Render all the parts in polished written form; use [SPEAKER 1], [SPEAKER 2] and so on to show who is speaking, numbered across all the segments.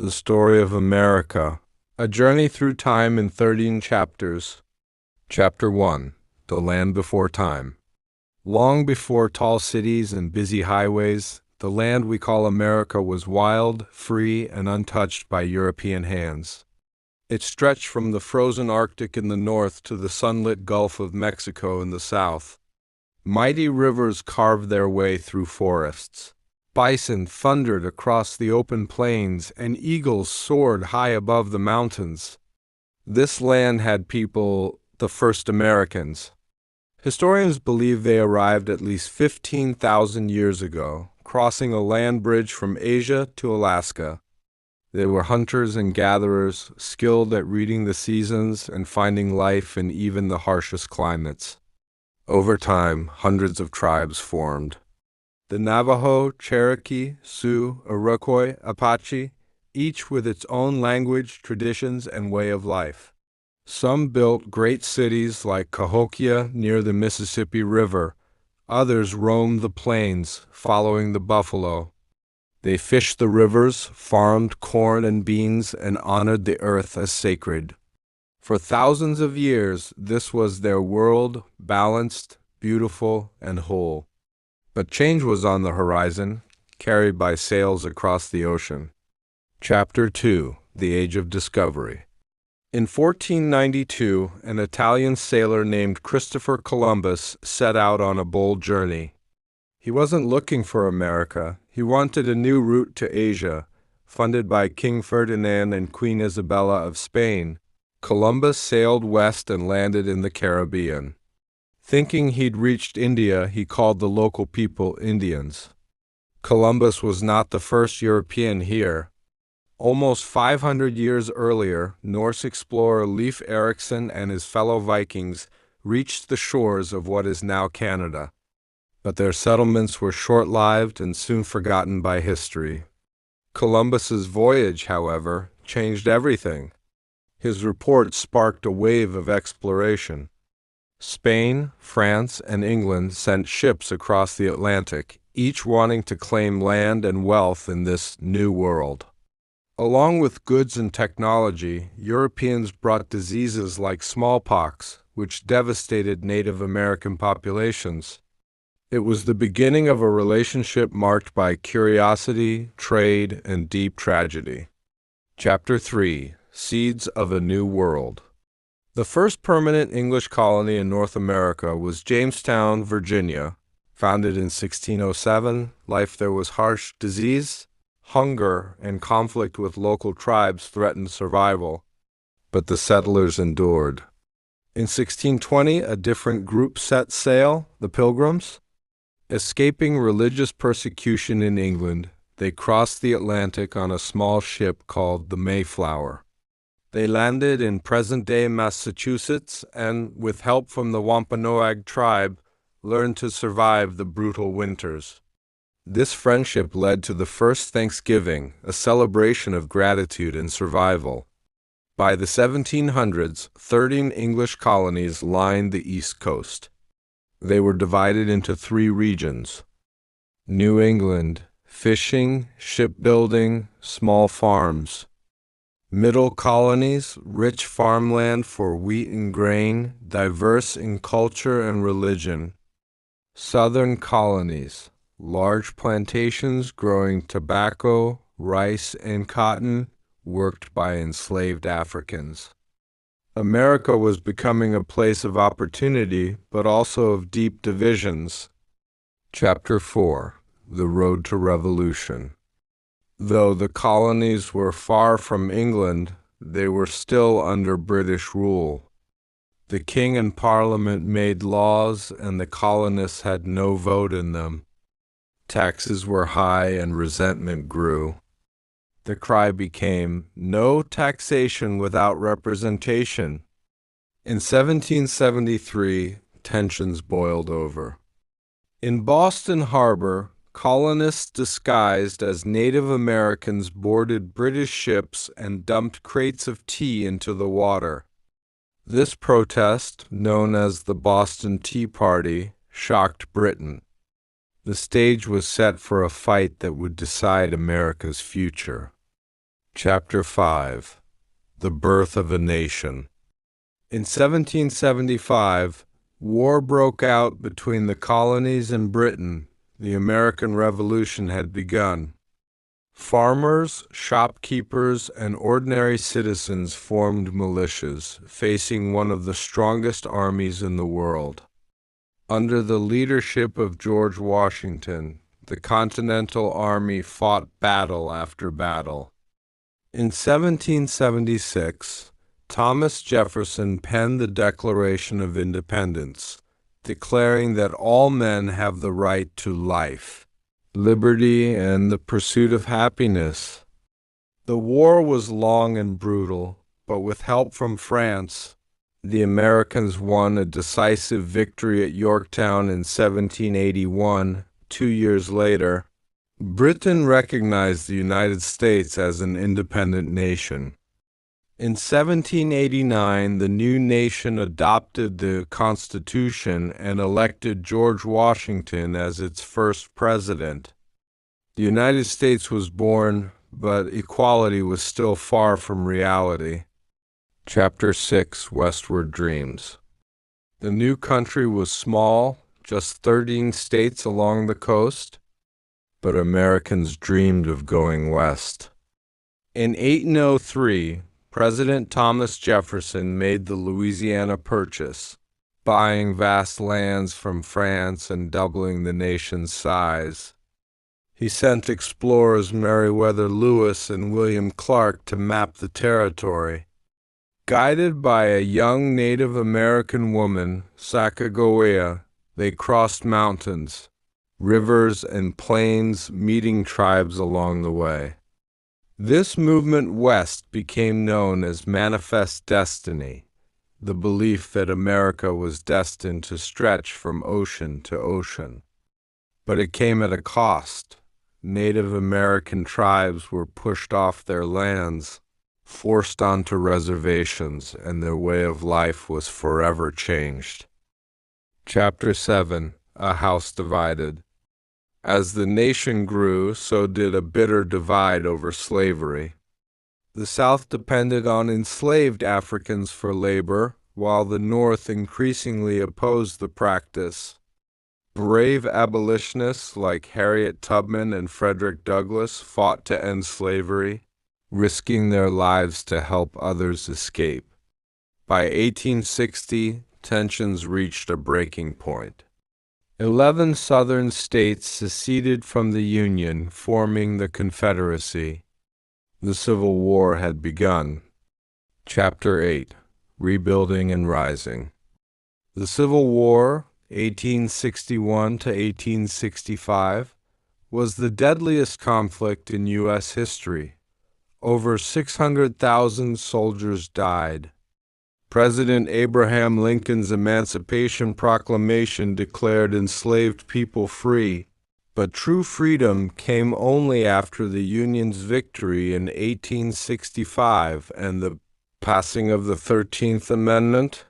[SPEAKER 1] The Story of America, A Journey Through Time in 13 Chapters. Chapter 1, The Land Before Time. Long before tall cities and busy highways, the land we call America was wild, free, and untouched by European hands. It stretched from the frozen Arctic in the north to the sunlit Gulf of Mexico in the south. Mighty rivers carved their way through forests. Bison thundered across the open plains, and eagles soared high above the mountains. This land had people, the first Americans. Historians believe they arrived at least 15,000 years ago, crossing a land bridge from Asia to Alaska. They were hunters and gatherers, skilled at reading the seasons and finding life in even the harshest climates. Over time, hundreds of tribes formed. The Navajo, Cherokee, Sioux, Iroquois, Apache, each with its own language, traditions, and way of life. Some built great cities like Cahokia near the Mississippi River. Others roamed the plains, following the buffalo. They fished the rivers, farmed corn and beans, and honored the earth as sacred. For thousands of years, this was their world, balanced, beautiful, and whole. But change was on the horizon, carried by sails across the ocean. Chapter 2, The Age of Discovery. In 1492, an Italian sailor named Christopher Columbus set out on a bold journey. He wasn't looking for America. He wanted a new route to Asia, funded by King Ferdinand and Queen Isabella of Spain. Columbus sailed west and landed in the Caribbean. Thinking he'd reached India, he called the local people Indians. Columbus was not the first European here. Almost 500 years earlier, Norse explorer Leif Erikson and his fellow Vikings reached the shores of what is now Canada. But their settlements were short-lived and soon forgotten by history. Columbus's voyage, however, changed everything. His report sparked a wave of exploration. Spain, France, and England sent ships across the Atlantic, each wanting to claim land and wealth in this new world. Along with goods and technology, Europeans brought diseases like smallpox, which devastated Native American populations. It was the beginning of a relationship marked by curiosity, trade, and deep tragedy. Chapter 3, Seeds of a New World. The first permanent English colony in North America was Jamestown, Virginia. Founded in 1607, life there was harsh. Disease, hunger, and conflict with local tribes threatened survival. But the settlers endured. In 1620, a different group set sail, the Pilgrims. Escaping religious persecution in England, they crossed the Atlantic on a small ship called the Mayflower. They landed in present-day Massachusetts and, with help from the Wampanoag tribe, learned to survive the brutal winters. This friendship led to the first Thanksgiving, a celebration of gratitude and survival. By the 1700s, 13 English colonies lined the East Coast. They were divided into 3 regions: New England, fishing, shipbuilding, small farms. Middle colonies, rich farmland for wheat and grain, diverse in culture and religion. Southern colonies, large plantations growing tobacco, rice, and cotton, worked by enslaved Africans. America was becoming a place of opportunity, but also of deep divisions. Chapter 4, The Road to Revolution. Though the colonies were far from England, they were still under British rule. The king and parliament made laws, and the colonists had no vote in them. Taxes were high and resentment grew. The cry became, "No taxation without representation." In 1773, tensions boiled over. In Boston Harbor, colonists disguised as Native Americans boarded British ships and dumped crates of tea into the water. This protest, known as the Boston Tea Party, shocked Britain. The stage was set for a fight that would decide America's future. Chapter 5. The Birth of a Nation. In 1775, war broke out between the colonies and Britain. The American Revolution had begun. Farmers, shopkeepers, and ordinary citizens formed militias, facing one of the strongest armies in the world. Under the leadership of George Washington, the Continental Army fought battle after battle. In 1776, Thomas Jefferson penned the Declaration of Independence, declaring that all men have the right to life, liberty, and the pursuit of happiness. The war was long and brutal, but with help from France, the Americans won a decisive victory at Yorktown in 1781. 2 years later, Britain recognized the United States as an independent nation. In 1789, the new nation adopted the Constitution and elected George Washington as its first president. The United States was born, but equality was still far from reality. Chapter 6. Westward Dreams. The new country was small, just 13 states along the coast, but Americans dreamed of going west. In 1803, President Thomas Jefferson made the Louisiana Purchase, buying vast lands from France and doubling the nation's size. He sent explorers Meriwether Lewis and William Clark to map the territory. Guided by a young Native American woman, Sacagawea, they crossed mountains, rivers, and plains, meeting tribes along the way. This movement west became known as Manifest Destiny, the belief that America was destined to stretch from ocean to ocean. But it came at a cost. Native American tribes were pushed off their lands, forced onto reservations, and their way of life was forever changed. Chapter 7. A House Divided. As the nation grew, so did a bitter divide over slavery. The South depended on enslaved Africans for labor, while the North increasingly opposed the practice. Brave abolitionists like Harriet Tubman and Frederick Douglass fought to end slavery, risking their lives to help others escape. By 1860, tensions reached a breaking point. 11 Southern states seceded from the Union, forming the Confederacy. The Civil War had begun. Chapter 8. Rebuilding and Rising. The Civil War, 1861 to 1865, was the deadliest conflict in U.S. history. Over 600,000 soldiers died. President Abraham Lincoln's Emancipation Proclamation declared enslaved people free, but true freedom came only after the Union's victory in 1865 and the passing of the 13th Amendment.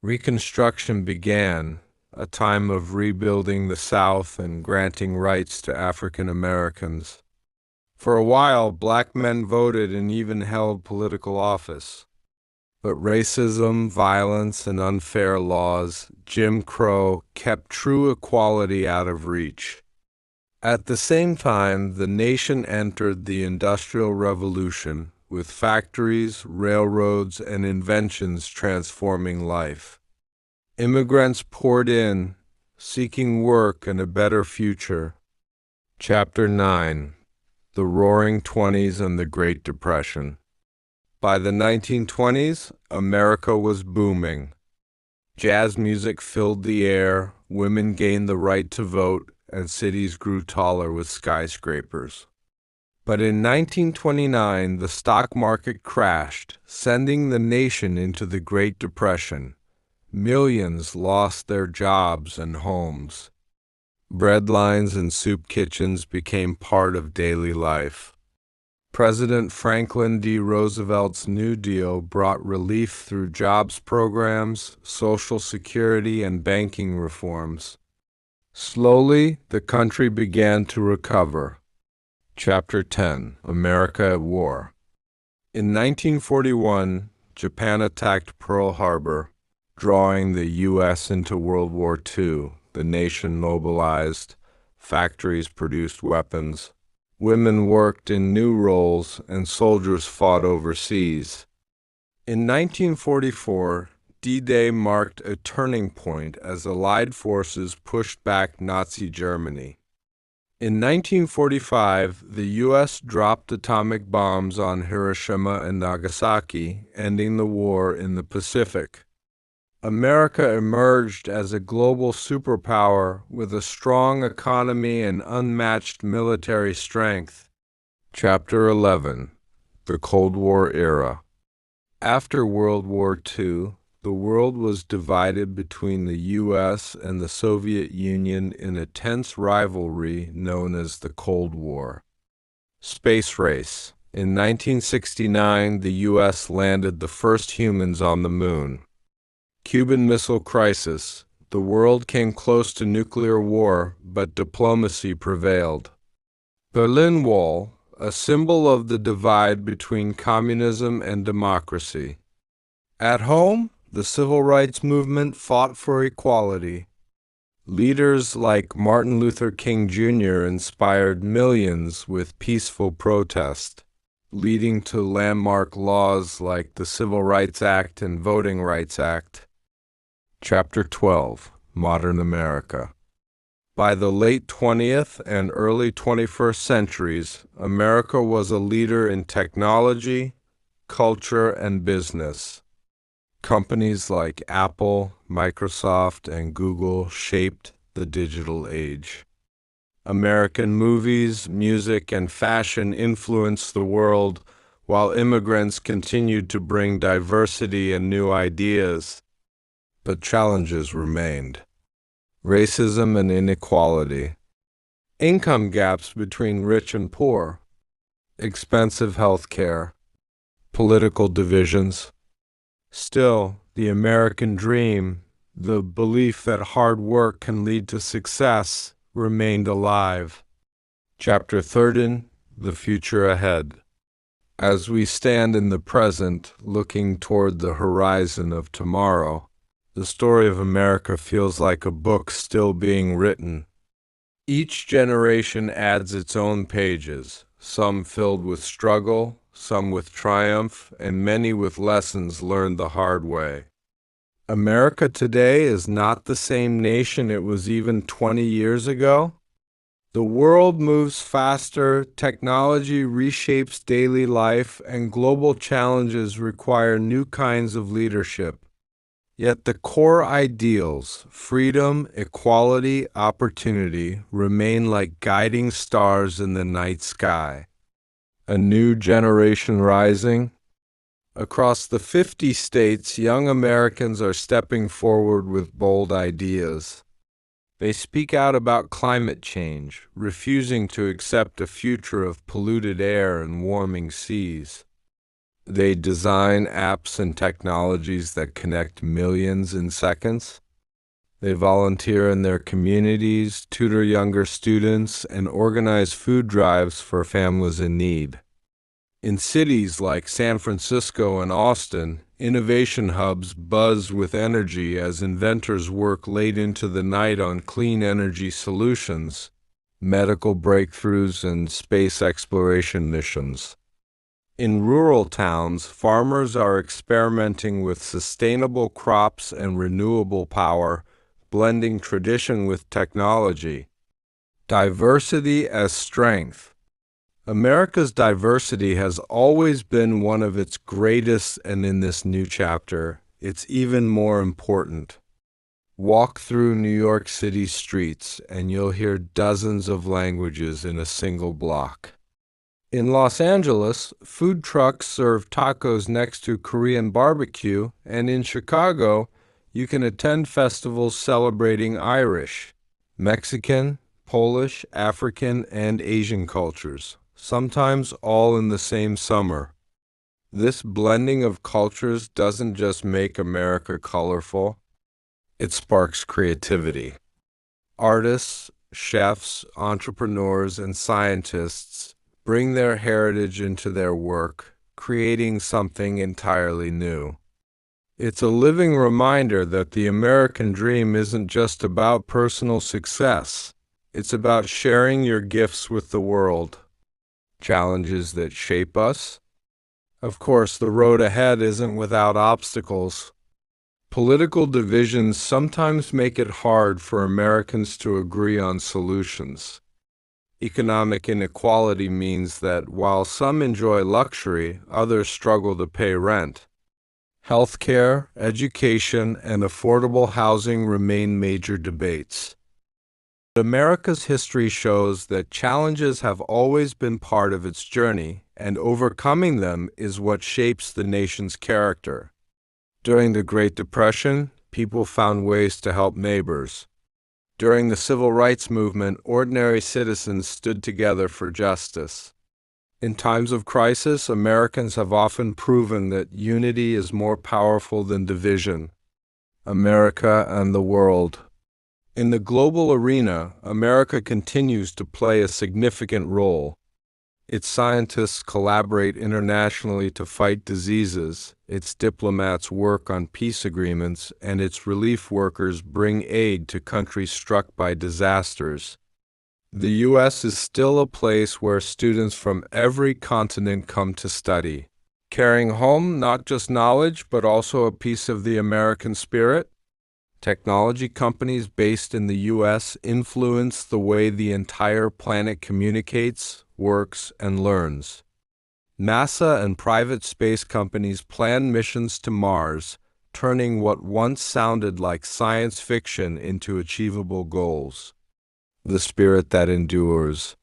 [SPEAKER 1] Reconstruction began, a time of rebuilding the South and granting rights to African Americans. For a while, black men voted and even held political office. But racism, violence, and unfair laws, Jim Crow, kept true equality out of reach. At the same time, the nation entered the Industrial Revolution, with factories, railroads, and inventions transforming life. Immigrants poured in, seeking work and a better future. Chapter 9. The Roaring Twenties and the Great Depression. By the 1920s, America was booming. Jazz music filled the air, women gained the right to vote, and cities grew taller with skyscrapers. But in 1929, the stock market crashed, sending the nation into the Great Depression. Millions lost their jobs and homes. Bread lines and soup kitchens became part of daily life. President Franklin D. Roosevelt's New Deal brought relief through jobs programs, Social Security, and banking reforms. Slowly, the country began to recover. Chapter 10. America at War. In 1941, Japan attacked Pearl Harbor, drawing the U.S. into World War II. The nation mobilized, factories produced weapons, women worked in new roles, and soldiers fought overseas. In 1944, D-Day marked a turning point as Allied forces pushed back Nazi Germany. In 1945, the U.S. dropped atomic bombs on Hiroshima and Nagasaki, ending the war in the Pacific. America emerged as a global superpower with a strong economy and unmatched military strength. Chapter 11: The Cold War Era. After World War II, the world was divided between the U.S. and the Soviet Union in a tense rivalry known as the Cold War. Space race. In 1969, the U.S. landed the first humans on the moon. Cuban Missile Crisis. The world came close to nuclear war, but diplomacy prevailed. Berlin Wall, a symbol of the divide between communism and democracy. At home, the civil rights movement fought for equality. Leaders like Martin Luther King Jr. inspired millions with peaceful protest, leading to landmark laws like the Civil Rights Act and Voting Rights Act. Chapter 12: Modern America. By the late 20th and early 21st centuries, America was a leader in technology, culture, and business. Companies like Apple, Microsoft, and Google shaped the digital age. American movies, music, and fashion influenced the world, while immigrants continued to bring diversity and new ideas. But challenges remained. Racism and inequality, income gaps between rich and poor, expensive health care, political divisions. Still, the American dream, the belief that hard work can lead to success, remained alive. Chapter 13: The Future Ahead. As we stand in the present, looking toward the horizon of tomorrow, the story of America feels like a book still being written. Each generation adds its own pages, some filled with struggle, some with triumph, and many with lessons learned the hard way. America today is not the same nation it was even 20 years ago. The world moves faster, technology reshapes daily life, and global challenges require new kinds of leadership. Yet the core ideals, freedom, equality, opportunity, remain like guiding stars in the night sky. A new generation rising. Across the 50 states, young Americans are stepping forward with bold ideas. They speak out about climate change, refusing to accept a future of polluted air and warming seas. They design apps and technologies that connect millions in seconds. They volunteer in their communities, tutor younger students, and organize food drives for families in need. In cities like San Francisco and Austin, innovation hubs buzz with energy as inventors work late into the night on clean energy solutions, medical breakthroughs, and space exploration missions. In rural towns, farmers are experimenting with sustainable crops and renewable power, blending tradition with technology. Diversity as strength. America's diversity has always been one of its greatest, and in this new chapter, it's even more important. Walk through New York City streets, and you'll hear dozens of languages in a single block. In Los Angeles, food trucks serve tacos next to Korean barbecue, and in Chicago, you can attend festivals celebrating Irish, Mexican, Polish, African, and Asian cultures, sometimes all in the same summer. This blending of cultures doesn't just make America colorful, it sparks creativity. Artists, chefs, entrepreneurs, and scientists bring their heritage into their work, creating something entirely new. It's a living reminder that the American dream isn't just about personal success. It's about sharing your gifts with the world. Challenges that shape us? Of course, the road ahead isn't without obstacles. Political divisions sometimes make it hard for Americans to agree on solutions. Economic inequality means that while some enjoy luxury, others struggle to pay rent. Healthcare, education, and affordable housing remain major debates. America's history shows that challenges have always been part of its journey, and overcoming them is what shapes the nation's character. During the Great Depression, people found ways to help neighbors. During the Civil Rights Movement, ordinary citizens stood together for justice. In times of crisis, Americans have often proven that unity is more powerful than division. America and the world. In the global arena, America continues to play a significant role. Its scientists collaborate internationally to fight diseases, its diplomats work on peace agreements, and its relief workers bring aid to countries struck by disasters. The U.S. is still a place where students from every continent come to study, carrying home not just knowledge but also a piece of the American spirit. Technology companies based in the U.S. influence the way the entire planet communicates, works, and learns. NASA and private space companies plan missions to Mars, turning what once sounded like science fiction into achievable goals. The spirit that endures.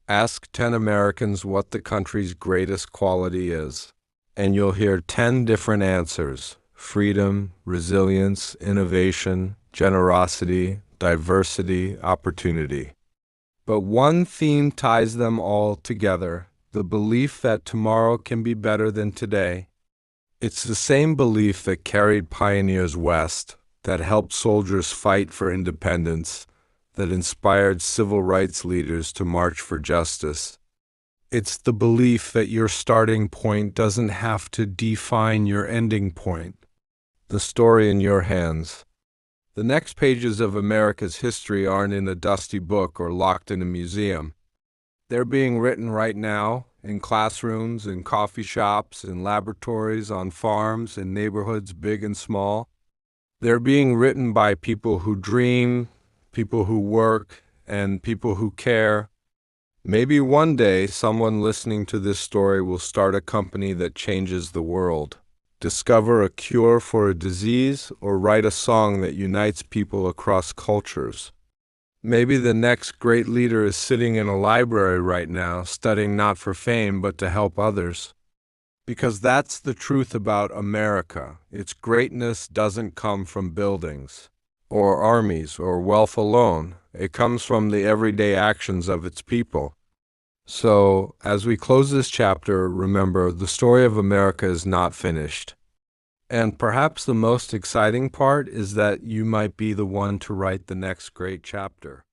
[SPEAKER 1] Ask 10 Americans what the country's greatest quality is, and you'll hear 10 different answers. Freedom, resilience, innovation, generosity, diversity, opportunity. But one theme ties them all together, the belief that tomorrow can be better than today. It's the same belief that carried pioneers west, that helped soldiers fight for independence, that inspired civil rights leaders to march for justice. It's the belief that your starting point doesn't have to define your ending point. The story in your hands. The next pages of America's history aren't in a dusty book or locked in a museum. They're being written right now, in classrooms, in coffee shops, in laboratories, on farms, in neighborhoods big and small. They're being written by people who dream, people who work, and people who care. Maybe one day someone listening to this story will start a company that changes the world, discover a cure for a disease, or write a song that unites people across cultures. Maybe the next great leader is sitting in a library right now, studying not for fame but to help others. Because that's the truth about America. Its greatness doesn't come from buildings, or armies, or wealth alone. It comes from the everyday actions of its people. So, as we close this chapter, remember, the story of America is not finished. And perhaps the most exciting part is that you might be the one to write the next great chapter.